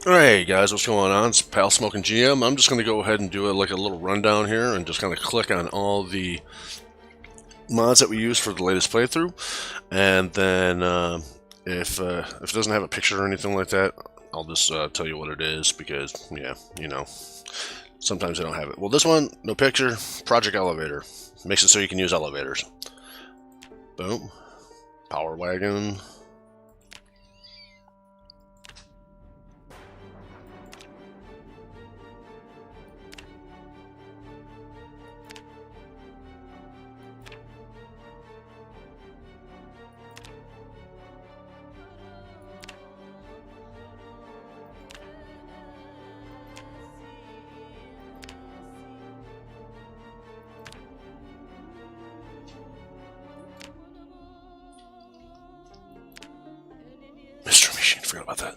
Hey guys, what's going on? It's Pal Smoking GM. I'm just going to go ahead and do a little rundown here and just kind of click on all the mods that we use for the latest playthrough, and then if it doesn't have a picture or anything like that, I'll just tell you what it is because yeah, sometimes I don't have it. Well, this one, no picture. Project Elevator makes it so you can use elevators. Boom. Power wagon. Mystery Machine, forgot about that.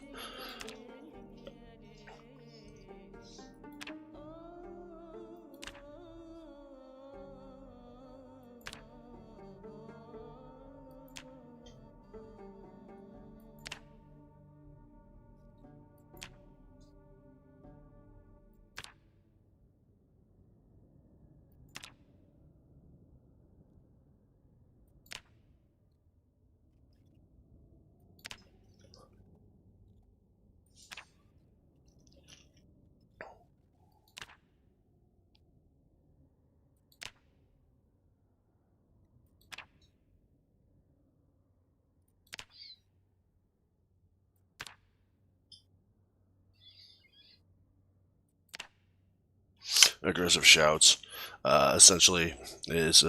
Aggressive shouts essentially is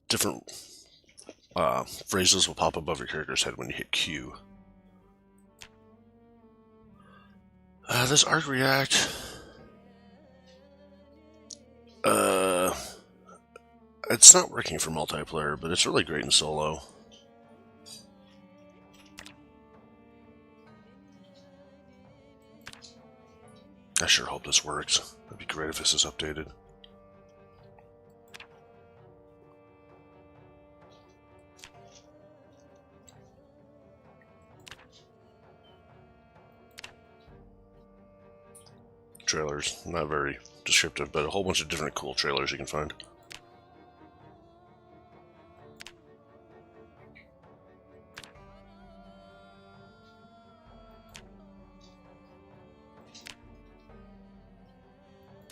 different phrases will pop above your character's head when you hit Q. This arc react. It's not working for multiplayer, but it's really great in solo. I sure hope this works. It'd be great if this is updated. Trailers, not very descriptive, but a whole bunch of different cool trailers you can find.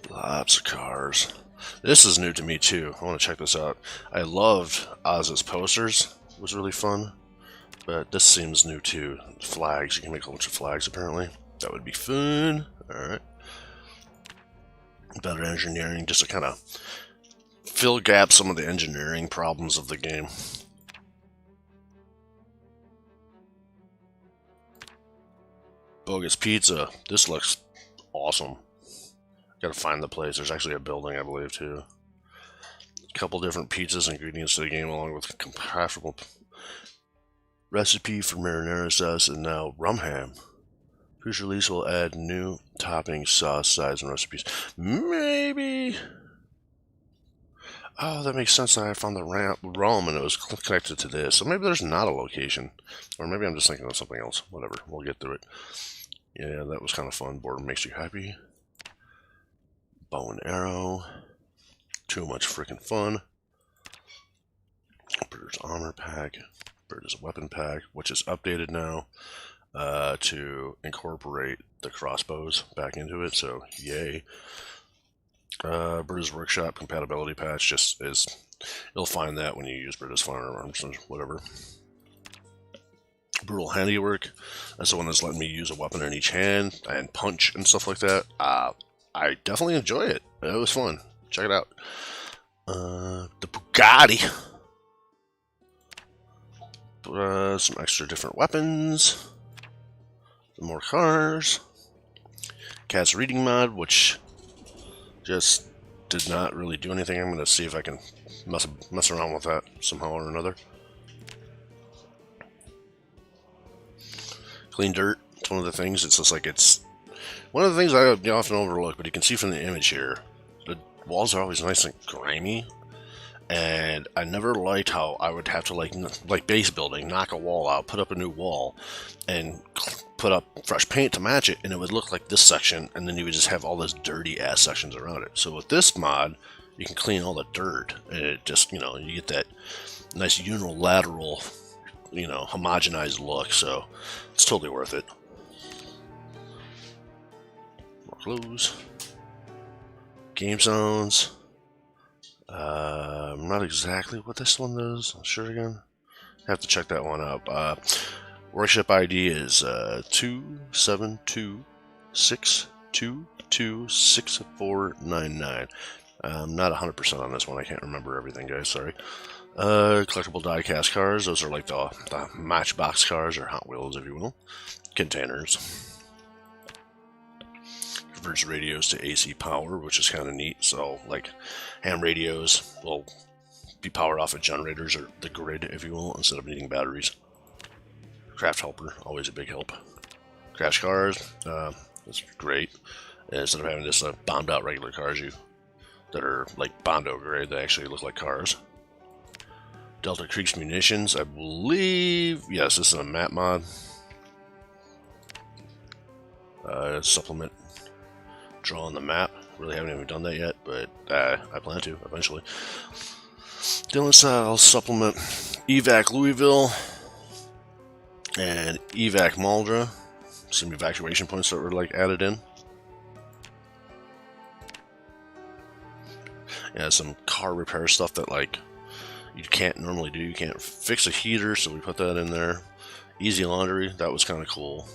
Lots of cars. This is new to me too. I want to check this out. I loved Oz's posters. It was really fun. But this seems new too. Flags. You can make a whole bunch of flags apparently. That would be fun. Alright. Better engineering, just to kind of fill gap some of the engineering problems of the game. Bogus Pizza. This looks awesome. Gotta find the place. There's actually a building, I believe, too. A couple different pizzas and ingredients to the game, along with a compatible recipe for marinara sauce and now rum ham. Future release will add new toppings, sauce, size, and recipes. Maybe. Oh, that makes sense. I found the rum and it was connected to this. So maybe there's not a location. Or maybe I'm just thinking of something else. Whatever. We'll get through it. Yeah, that was kind of fun. Boredom makes you happy. Bow and arrow. Too much freaking fun. Bird's armor pack. Bird's weapon pack, which is updated now to incorporate the crossbows back into it. So, yay. Bird's Workshop compatibility patch just is. You'll find that when you use Bird's firearms or whatever. Brutal Handiwork. That's the one that's letting me use a weapon in each hand and punch and stuff like that. I definitely enjoy it. It was fun. Check it out. The Bugatti. Some extra different weapons. Some more cars. Cat's Reading mod, which just did not really do anything. I'm going to see if I can mess around with that somehow or another. Clean dirt. It's one of the things. It's just like it's one of the things I often overlook, but you can see from the image here, the walls are always nice and grimy. And I never liked how I would have to like base building, knock a wall out, put up a new wall, and put up fresh paint to match it, and it would look like this section, and then you would just have all those dirty ass sections around it. So with this mod, you can clean all the dirt, and it just, you know, you get that nice unilateral, you know, homogenized look. So it's totally worth it. More clothes, game zones. Not exactly what this one does. Sure, again, have to check that one out. Workshop ID is 27226226499. I'm not 100% on this one. I can't remember everything, guys. Sorry. Collectible diecast cars. Those are like the Matchbox cars, or Hot Wheels, if you will. Containers. Converts radios to AC power, which is kind of neat. So, like, ham radios will be powered off of generators, or the grid, if you will, instead of needing batteries. Craft helper, always a big help. Crash cars, that's great. And instead of having just bombed out regular cars that are like Bondo grade, they actually look like cars. Delta Creek's munitions, I believe, yes, this is a map mod. Supplement, draw on the map. Really haven't even done that yet, but I plan to eventually. Dylan Style supplement, evac Louisville. And evac Maldra, some evacuation points that were like added in. Yeah, some car repair stuff that like you can't normally do. You can't fix a heater, so we put that in there. Easy laundry, that was kind of cool.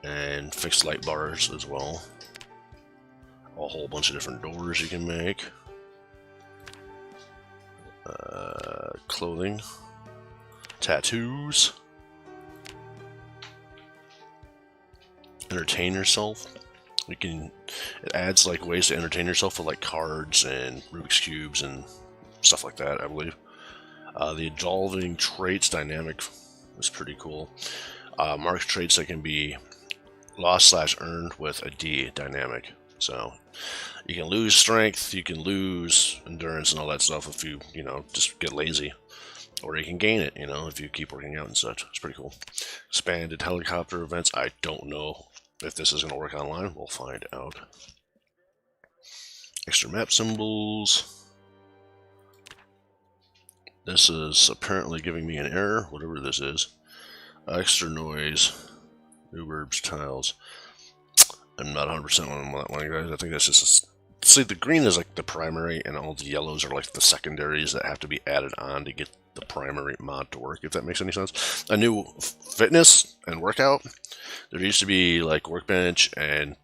And fixed light bars as well. A whole bunch of different doors you can make. Clothing. Tattoos. Entertain yourself. It adds like ways to entertain yourself with like cards and Rubik's cubes and stuff like that, I believe. The evolving traits dynamic is pretty cool. Marked traits that can be lost/earned with a D dynamic. So you can lose strength, you can lose endurance and all that stuff if you just get lazy. Or you can gain it, if you keep working out and such. It's pretty cool. Expanded helicopter events. I don't know if this is going to work online. We'll find out. Extra map symbols. This is apparently giving me an error, whatever this is. Extra noise. New verbs, tiles. I'm not 100% on that one, guys. I think that's just see, the green is like the primary, and all the yellows are like the secondaries that have to be added on to get the primary mod to work, if that makes any sense. A new fitness and workout. There used to be like workbench and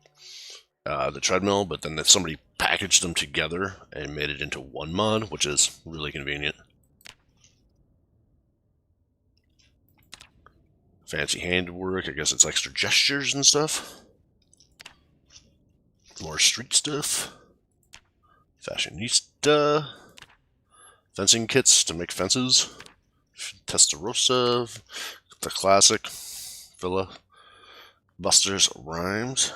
the treadmill, but then somebody packaged them together and made it into one mod, which is really convenient. Fancy handwork. I guess it's extra gestures and stuff. More street stuff. Fashionista. Fencing kits to make fences. Testarossa. The classic. Villa. Buster's Rhymes.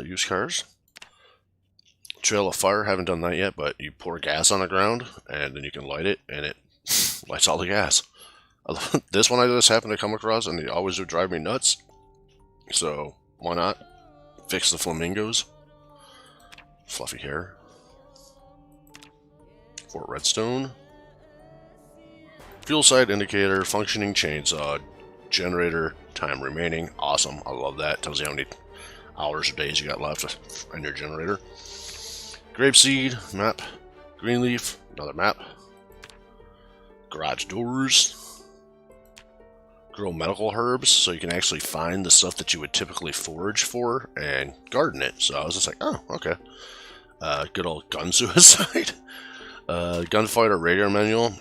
Used cars. Trail of Fire. Haven't done that yet, but you pour gas on the ground and then you can light it and it lights all the gas. This one I just happened to come across and they always would drive me nuts. So why not? Fix the flamingos. Fluffy hair. Fort Redstone. Fuel side indicator, functioning chainsaw, generator, time remaining. Awesome, I love that. Tells you how many hours or days you got left on your generator. Grapeseed, map. Green leaf, another map. Garage doors. Grow medical herbs, so you can actually find the stuff that you would typically forage for and garden it. So I was just like, oh, okay. Good old gun suicide. Gunfighter radar manual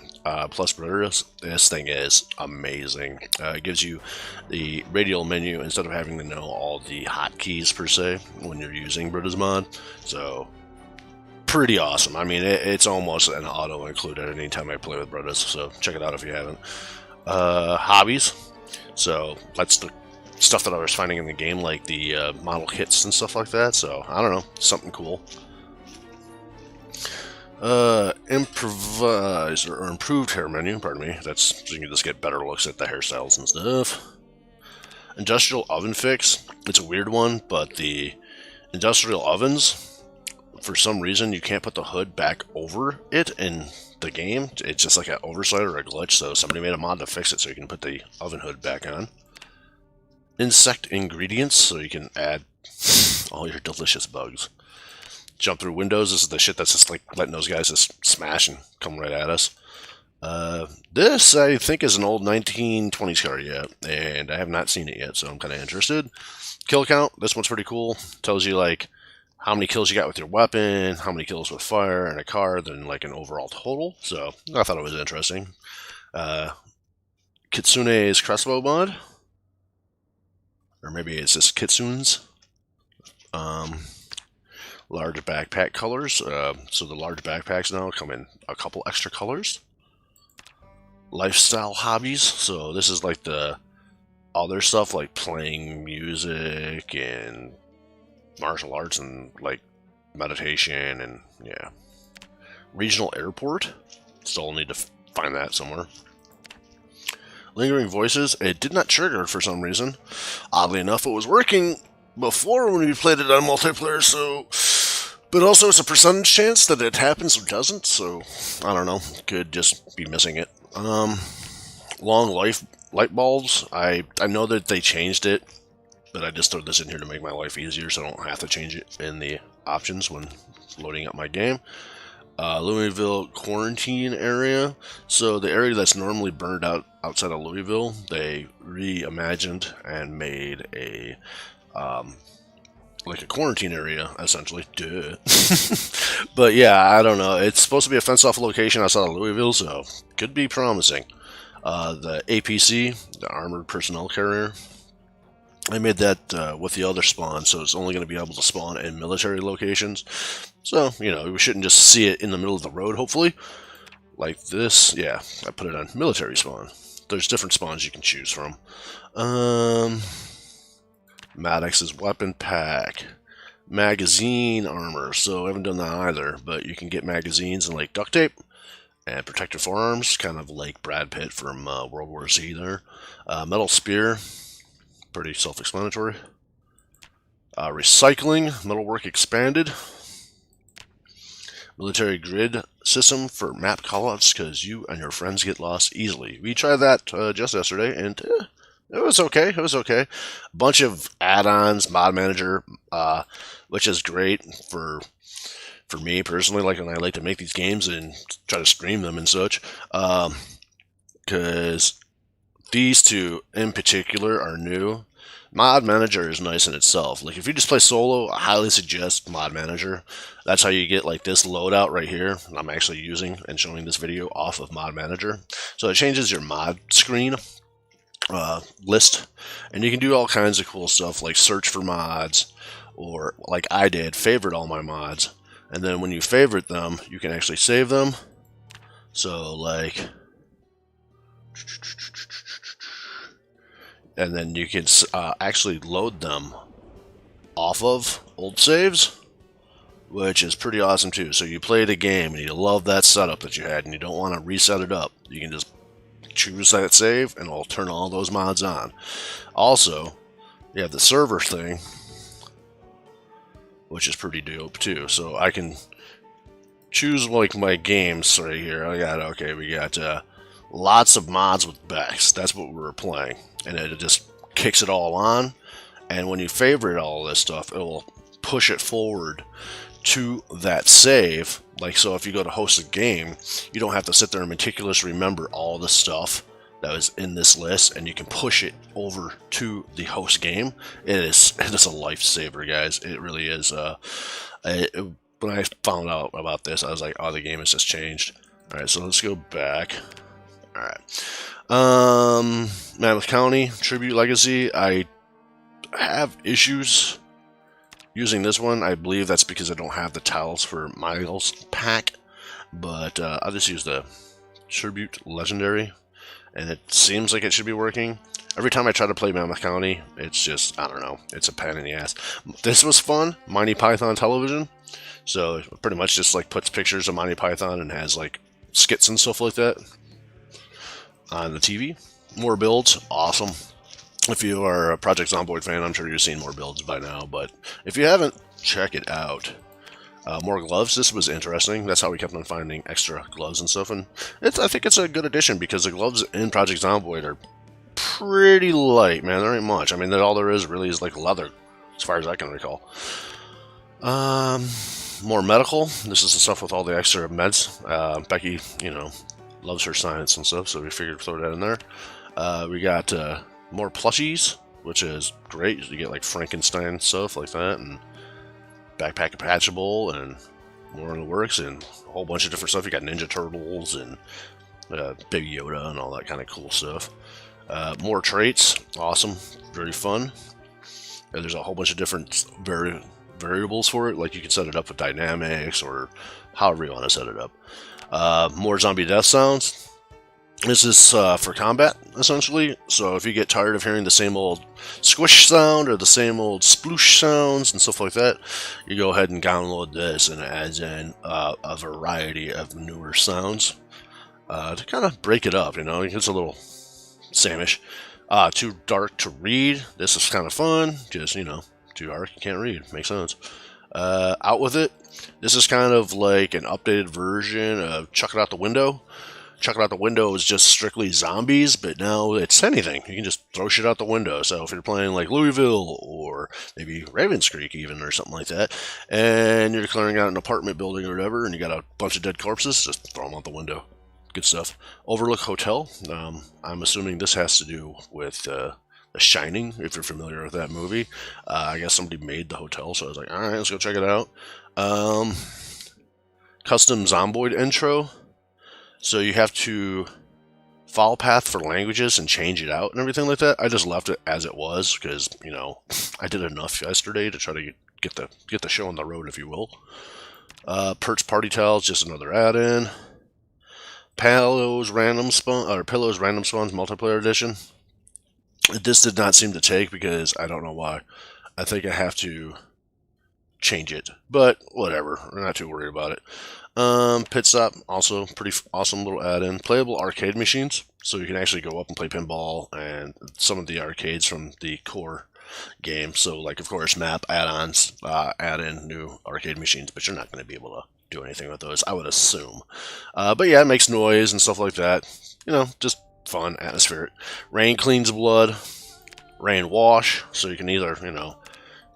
plus Brothers. This thing is amazing. It gives you the radial menu instead of having to know all the hotkeys per se when you're using Brothers mod. So pretty awesome. I mean, it's almost an auto include at any time I play with Brothers. So check it out if you haven't. Hobbies. So that's the stuff that I was finding in the game, like the model kits and stuff like that. So I don't know, something cool. Improvised or improved hair menu, pardon me. That's so you can just get better looks at the hairstyles and stuff. Industrial oven fix. It's a weird one, but the industrial ovens, for some reason, you can't put the hood back over it in the game. It's just like an oversight or a glitch, so somebody made a mod to fix it so you can put the oven hood back on. Insect ingredients, so you can add all your delicious bugs. Jump through windows. This is the shit that's just like letting those guys just smash and come right at us. This, I think, is an old 1920s car yet, and I have not seen it yet, so I'm kind of interested. Kill count. This one's pretty cool. Tells you, like, how many kills you got with your weapon, how many kills with fire and a car, then, like, an overall total. So, I thought it was interesting. Kitsune's crossbow mod. Or maybe it's just Kitsune's. Large backpack colors. So the large backpacks now come in a couple extra colors. Lifestyle hobbies. So this is like the other stuff, like playing music and martial arts and like meditation and yeah. Regional airport. Still need to find that somewhere. Lingering voices. It did not trigger for some reason. Oddly enough, it was working before when we played it on multiplayer, so... But also it's a percentage chance that it happens or doesn't, so... I don't know. Could just be missing it. Long light bulbs. I know that they changed it, but I just threw this in here to make my life easier so I don't have to change it in the options when loading up my game. Louisville quarantine area. So the area that's normally burned out outside of Louisville, they reimagined and made a like a quarantine area, essentially. Duh. But yeah, I don't know. It's supposed to be a fenced-off location outside of Louisville, so could be promising. The APC, the Armored Personnel Carrier, I made that with the other spawn, so it's only going to be able to spawn in military locations. So, you know, we shouldn't just see it in the middle of the road, hopefully. Like this, yeah, I put it on military spawn. There's different spawns you can choose from. Maddox's weapon pack. Magazine armor, so I haven't done that either, but you can get magazines and like duct tape and protect your forearms, kind of like Brad Pitt from World War Z there. Metal spear, pretty self-explanatory. Recycling, metalwork expanded. Military grid system for map callouts because you and your friends get lost easily. We tried that just yesterday, and it was okay. It was okay. A bunch of add-ons, mod manager, which is great for me personally. Like when I like to make these games and try to stream them and such, because these two in particular are new. Mod Manager is nice in itself. Like if you just play solo, I highly suggest Mod Manager. That's how you get like this loadout right here. I'm actually using and showing this video off of Mod Manager. So it changes your mod screen list, and you can do all kinds of cool stuff like search for mods, or like I did, favorite all my mods. And then when you favorite them, you can actually save them. So like... And then you can actually load them off of old saves, which is pretty awesome too. So you play the game and you love that setup that you had and you don't want to reset it up. You can just choose that save and it'll turn all those mods on. Also, you have the server thing, which is pretty dope too. So I can choose like my games right here. We got lots of mods with Becks. That's what we were playing. And it just kicks it all on. And when you favorite all this stuff, it will push it forward to that save. Like, so if you go to host a game, you don't have to sit there and meticulously remember all the stuff that was in this list, and you can push it over to the host game. It is a lifesaver, guys. It really is. When I found out about this, I was like, oh, the game has just changed. Alright, so let's go back. Alright. Mammoth County, Tribute Legacy. I have issues using this one. I believe that's because I don't have the tiles for Miles pack. But I'll just use the Tribute Legendary. And it seems like it should be working. Every time I try to play Mammoth County, it's just, I don't know, it's a pain in the ass. This was fun, Monty Python Television. So it pretty much just like puts pictures of Monty Python and has like skits and stuff like that on the TV. More builds, awesome. If you are a Project Zomboid fan, I'm sure you've seen more builds by now, but if you haven't, check it out. More gloves. This was interesting. That's how we kept on finding extra gloves and stuff, and I think it's a good addition because the gloves in Project Zomboid are pretty light, man. There ain't much. I mean, all there is really is like leather, as far as I can recall. More medical. This is the stuff with all the extra meds. Becky, loves her science and stuff, so we figured throw that in there. We got more plushies, which is great. You get like Frankenstein stuff like that, and backpack attachable, and more in the works, and a whole bunch of different stuff. You got Ninja Turtles and Baby Yoda and all that kind of cool stuff. More traits, awesome, very fun. And there's a whole bunch of different variables for it, like you can set it up with dynamics or however you want to set it up. More zombie death sounds. This is for combat, essentially. So if you get tired of hearing the same old squish sound or the same old sploosh sounds and stuff like that, you go ahead and download this, and it adds in a variety of newer sounds to kind of break it up. It's a little Samish. Too dark to read. This is kind of fun. Just, too dark, you can't read. Makes sense. Out with it. This is kind of like an updated version of Chuck It Out the Window. Chuck It Out the Window is just strictly zombies, but now it's anything. You can just throw shit out the window. So if you're playing like Louisville or maybe Ravens Creek even or something like that, and you're clearing out an apartment building or whatever, and you got a bunch of dead corpses, just throw them out the window. Good stuff. Overlook Hotel. I'm assuming this has to do with The Shining, if you're familiar with that movie. I guess somebody made the hotel, so I was like, all right, let's go check it out. Custom Zomboid intro. So you have to file path for languages and change it out and everything like that. I just left it as it was because, I did enough yesterday to try to get the show on the road, if you will. Perch Party Towels, just another add-in. Pillows Random Spawns Multiplayer Edition. This did not seem to take because I don't know why. I think I have to change it, but whatever. We're not too worried about it. Pit Stop, also pretty awesome little add-in. Playable arcade machines, so you can actually go up and play pinball and some of the arcades from the core game. So, like, of course, map add-ons, add in new arcade machines, but you're not going to be able to do anything with those, I would assume. But yeah, it makes noise and stuff like that. Just fun, atmospheric. Rain Cleans Blood, Rain Wash, so you can either,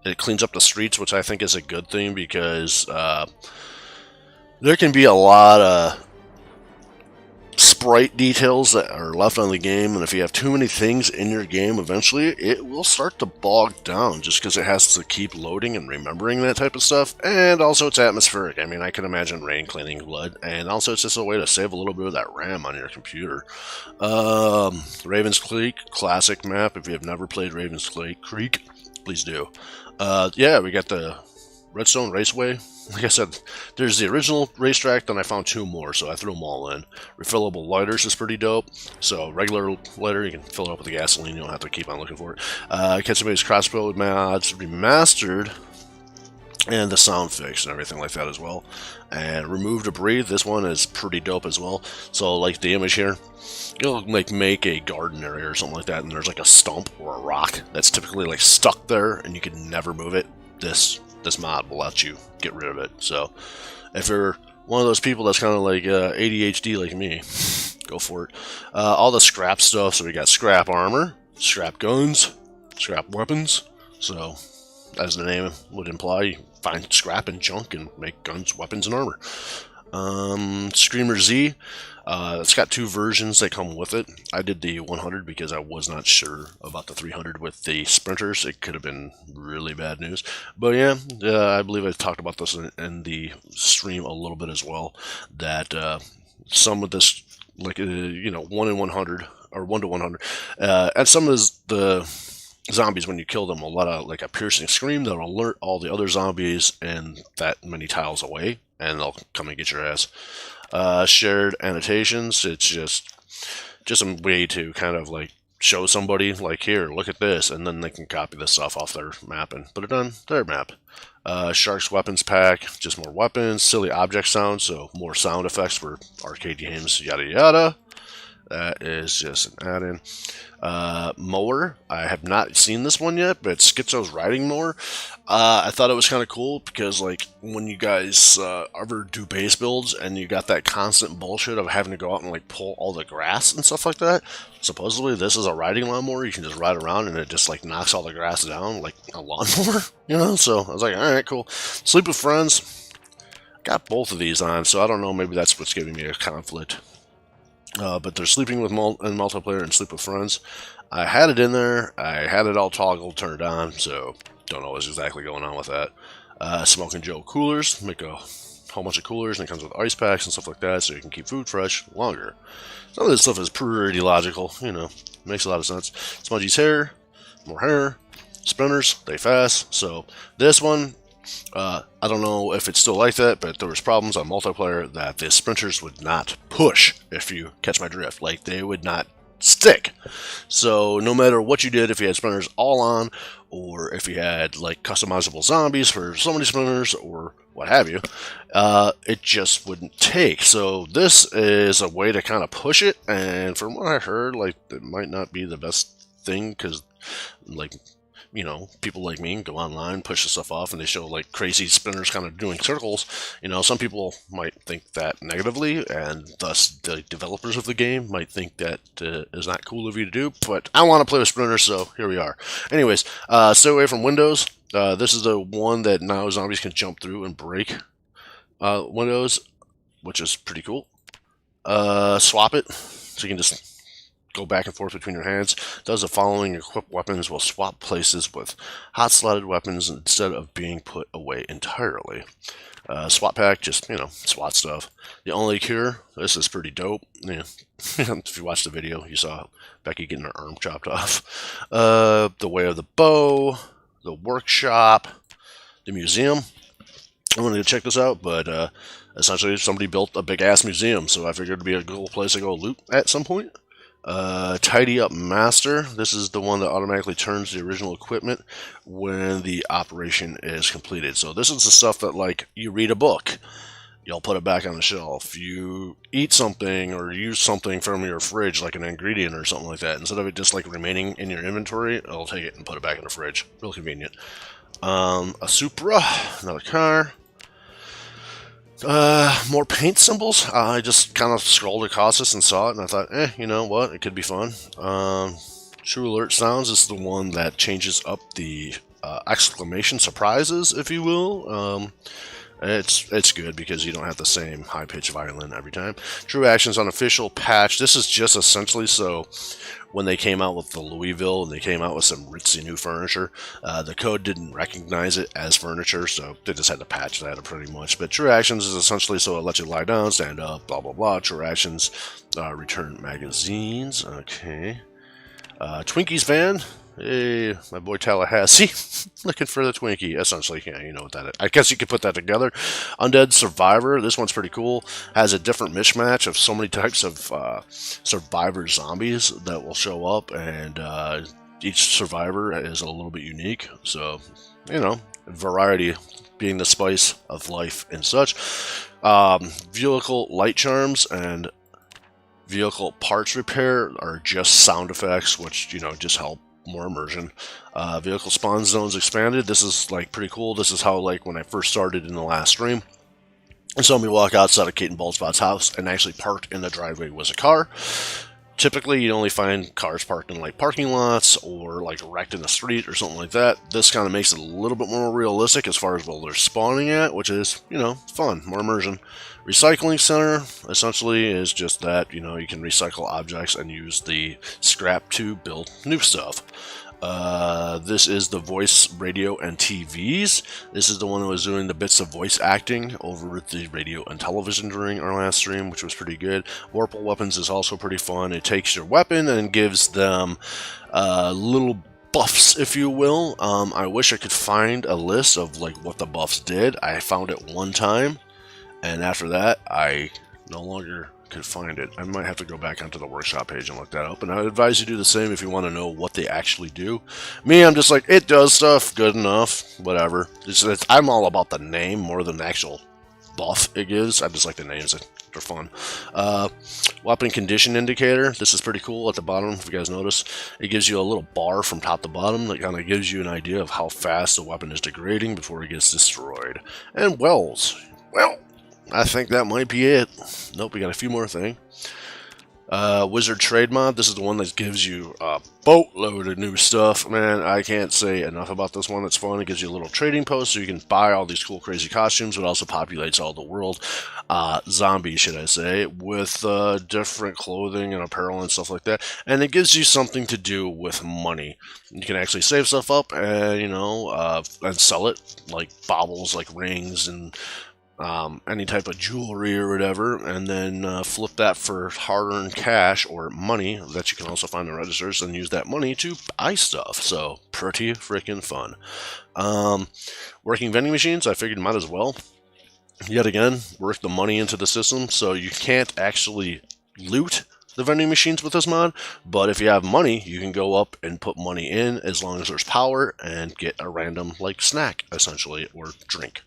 it cleans up the streets, which I think is a good thing because there can be a lot of sprite details that are left on the game, and if you have too many things in your game, eventually it will start to bog down just because it has to keep loading and remembering that type of stuff. And also it's atmospheric. I mean, I can imagine rain cleaning blood, and also it's just a way to save a little bit of that RAM on your computer. Ravens Creek, classic map. If you have never played Ravens Creek, please do. Yeah, we got the Redstone Raceway. Like I said, there's the original racetrack, then I found two more, so I threw them all in. Refillable lighters is pretty dope. So regular lighter, you can fill it up with the gasoline, you don't have to keep on looking for it. Ketsuba's Crossbow mods remastered, and the sound fix and everything like that as well. And Remove Debris, this one is pretty dope as well. So like the image here, you'll like make a garden area or something like that, and there's like a stump or a rock that's typically like stuck there, and you can never move it. This mod will let you get rid of it. So if you're one of those people that's kind of like ADHD like me, go for it. All the scrap stuff. So we got scrap armor, scrap guns, scrap weapons. So as the name would imply, you find scrap and junk and make guns, weapons, and armor. Screamer Z. It's got two versions that come with it. I did the 100 because I was not sure about the 300 with the sprinters. It could have been really bad news. But yeah, I believe I talked about this in the stream a little bit as well. That some of this, like 1 in 100 or 1 to 100, and some of the zombies, when you kill them, will let out like a piercing scream that'll alert all the other zombies and that many tiles away, and they'll come and get your ass. Shared annotations, it's just a way to kind of like show somebody like, here, look at this, and then they can copy this stuff off their map and put it on their map. Shark's Weapons Pack, just more weapons. Silly object sounds, so more sound effects for arcade games, yada yada. That is just an add-in. Mower. I have not seen this one yet, but Schizo's riding mower. I thought it was kind of cool because, like, when you guys ever do base builds and you got that constant bullshit of having to go out and like pull all the grass and stuff like that, supposedly this is a riding lawnmower. You can just ride around and it just like knocks all the grass down like a lawnmower, you know. So I was like, all right, cool. Sleep with friends. Got both of these on, so I don't know. Maybe that's what's giving me a conflict. But they're sleeping with in multiplayer and sleep with friends. I had it in there. I had it all toggled, turned on, so don't know what's exactly going on with that. Smoking Joe coolers. Make a whole bunch of coolers, and it comes with ice packs and stuff like that, so you can keep food fresh longer. Some of this stuff is pretty logical, you know. Makes a lot of sense. Smudgy's hair. More hair. Spinners. They fast. So this one, I don't know if it's still like that, but there was problems on multiplayer that the sprinters would not push, if you catch my drift. Like, they would not stick. So no matter what you did, if you had sprinters all on, or if you had like customizable zombies for so many sprinters, or what have you, it just wouldn't take. So this is a way to kind of push it, and from what I heard, like, it might not be the best thing, because, like, you know, people like me go online, push the stuff off, and they show like crazy spinners kind of doing circles. You know, some people might think that negatively, and thus the developers of the game might think that is not cool of you to do. But I want to play with sprinters, so here we are. Anyways, stay away from windows. This is the one that now zombies can jump through and break windows, which is pretty cool. Swap it, so you can just go back and forth between your hands. Does the following: equipped weapons will swap places with hot slotted weapons instead of being put away entirely. Swap pack, just, you know, SWAT stuff. The only cure, this is pretty dope. Yeah. If you watched the video, you saw Becky getting her arm chopped off. The way of the bow, the workshop, the museum. I wanted to check this out, but essentially somebody built a big ass museum, so I figured it'd be a cool place to go loot at some point. Tidy Up Master. This is the one that automatically turns the original equipment when the operation is completed. So this is the stuff that, like, you read a book, you'll put it back on the shelf. You eat something or use something from your fridge, like an ingredient or something like that, instead of it just like remaining in your inventory, it'll take it and put it back in the fridge. Real convenient. A Supra, another car. More paint symbols. I just kind of scrolled across this and saw it, and I thought, you know what, it could be fun. True Alert Sounds is the one that changes up the exclamation surprises, if you will. It's good because you don't have the same high-pitched violin every time. True Action's unofficial patch. This is just essentially so when they came out with the Louisville and they came out with some ritzy new furniture, the code didn't recognize it as furniture, so they just had to patch that pretty much. But True Actions is essentially so it lets you lie down, stand up, blah, blah, blah. True Actions return magazines. Okay. Twinkies van. Hey, my boy Tallahassee, looking for the Twinkie, essentially. Yeah, you know what that is. I guess you could put that together. Undead Survivor, this one's pretty cool. Has a different mismatch of so many types of survivor zombies that will show up, and each survivor is a little bit unique. So, you know, variety being the spice of life and such. Vehicle light charms and vehicle parts repair are just sound effects, which, you know, just help more immersion. Vehicle spawn zones expanded. This is like pretty cool. This is how, like, when I first started in the last stream, I saw me walk outside of Kate and Baldspot's house, and actually parked in the driveway was a car. Typically, you only find cars parked in like parking lots or like wrecked in the street or something like that. This kind of makes it a little bit more realistic as far as where they're spawning at, which is, you know, fun, more immersion. Recycling center essentially is just that, you know, you can recycle objects and use the scrap to build new stuff. This is the voice, radio, and TVs. This is the one that was doing the bits of voice acting over the radio and television during our last stream, which was pretty good. Warple weapons is also pretty fun. It takes your weapon and gives them little buffs, if you will. I wish I could find a list of like what the buffs did. I found it one time, and after that, I no longer could find it. I might have to go back onto the workshop page and look that up, and I would advise you do the same if you want to know what they actually do. Me, I'm just like, it does stuff, good enough, whatever. I'm all about the name more than the actual buff it gives. I just like the names. They're fun. Weapon condition indicator. This is pretty cool at the bottom, if you guys notice. It gives you a little bar from top to bottom that kind of gives you an idea of how fast the weapon is degrading before it gets destroyed. And wells. Well, I think that might be it. Nope, we got a few more things. Wizard Trade Mod. This is the one that gives you a boatload of new stuff. Man, I can't say enough about this one. It's fun. It gives you a little trading post so you can buy all these cool, crazy costumes. It also populates all the world. Zombies, should I say, with different clothing and apparel and stuff like that. And it gives you something to do with money. You can actually save stuff up and, and sell it, like baubles, like rings and any type of jewelry or whatever, and then flip that for hard-earned cash or money that you can also find in registers and use that money to buy stuff. So, pretty freaking fun. Working vending machines, I figured might as well. Yet again, work the money into the system, so you can't actually loot the vending machines with this mod, but if you have money, you can go up and put money in as long as there's power and get a random, like, snack, essentially, or drink.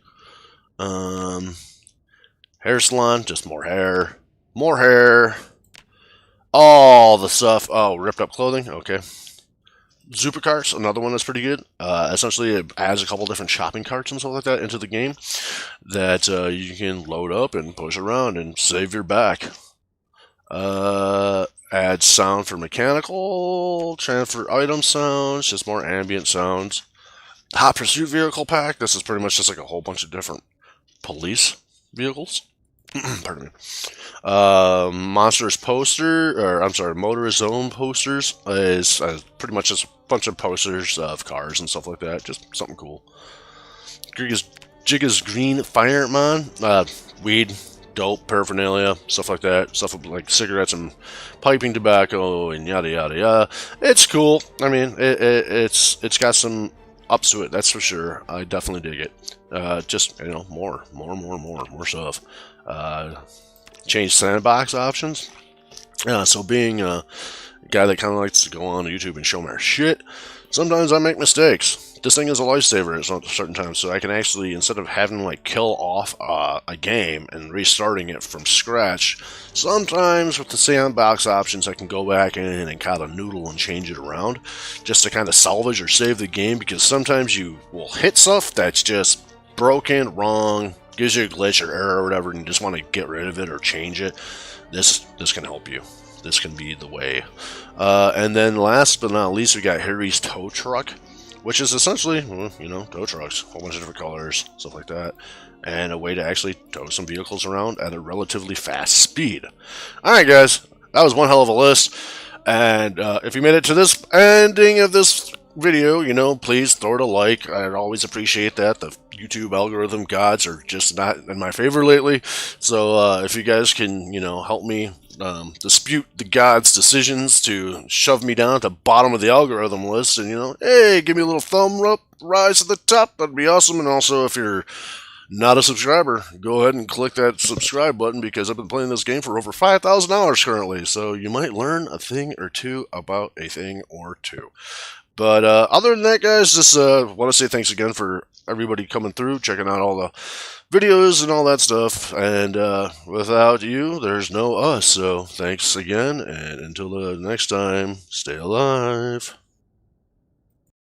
Hair salon, just more hair, all the stuff. Oh, ripped up clothing, okay. Super carts, another one that's pretty good. Essentially, it adds a couple different shopping carts and stuff like that into the game that you can load up and push around and save your back. Add sound for mechanical, transfer item sounds, just more ambient sounds. Hot Pursuit vehicle pack, this is pretty much just like a whole bunch of different police vehicles. Pardon me. Monsters poster, or I'm sorry, Motorist Zone posters is pretty much just a bunch of posters of cars and stuff like that. Just something cool. Jigga's Green Fire Mod, weed, dope, paraphernalia, stuff like that. Stuff like cigarettes and piping tobacco and yada yada yada. It's cool. I mean, it's got some ups to it, that's for sure. I definitely dig it. Just, more stuff. Change sandbox options. So being a guy that kind of likes to go on YouTube and show my shit, sometimes I make mistakes. This thing is a lifesaver at certain times, so I can actually, instead of having to like kill off a game and restarting it from scratch, sometimes with the sandbox options I can go back in and kind of noodle and change it around just to kind of salvage or save the game, because sometimes you will hit stuff that's just broken, wrong, gives you a glitch or error or whatever, and you just want to get rid of it or change it. This can help you. This can be the way. And then last but not least, we got Harry's tow truck, which is essentially, tow trucks, a whole bunch of different colors, stuff like that, and a way to actually tow some vehicles around at a relatively fast speed. Alright guys, that was one hell of a list, and if you made it to this ending of this video, please throw it a like. I'd always appreciate that. The YouTube algorithm gods are just not in my favor lately, so if you guys can, help me dispute the gods' decisions to shove me down at the bottom of the algorithm list, and hey, give me a little thumb up, rise to the top, that'd be awesome. And also, if you're not a subscriber, go ahead and click that subscribe button, because I've been playing this game for over 5,000 hours currently, so you might learn a thing or two about a thing or two. But other than that, guys, just want to say thanks again for everybody coming through, checking out all the videos and all that stuff. And without you, there's no us. So thanks again, and until the next time, stay alive.